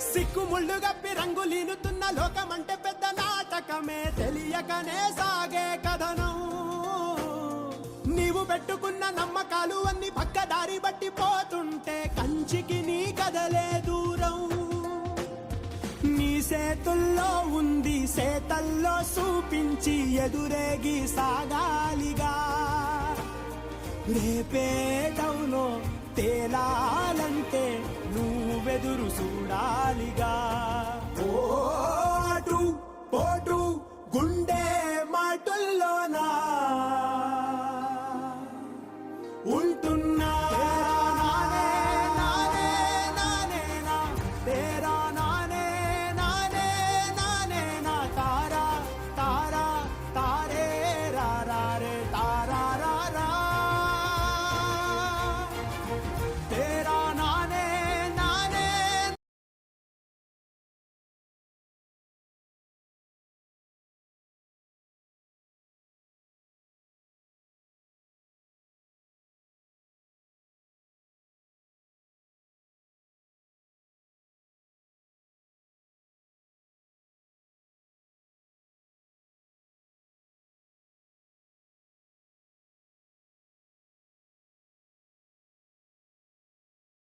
సిక్కుముళ్ళు గప్పి రంగులీనుతున్న లోకమంటే పెద్ద నాటకమే తెలియకనే సాగే కథనం. నీవు పెట్టుకున్న నమ్మకాలు అన్ని పక్కదారి బట్టి పోతుంటే కంచికి నీ కదలే దూరం. నీ చేతుల్లో ఉంది సేతల్లో చూపించి ఎదురేగి సాగాలిగా. రేపేటవులో తేలాలంటే నువ్వెదురు చూడాలిగా. ఓ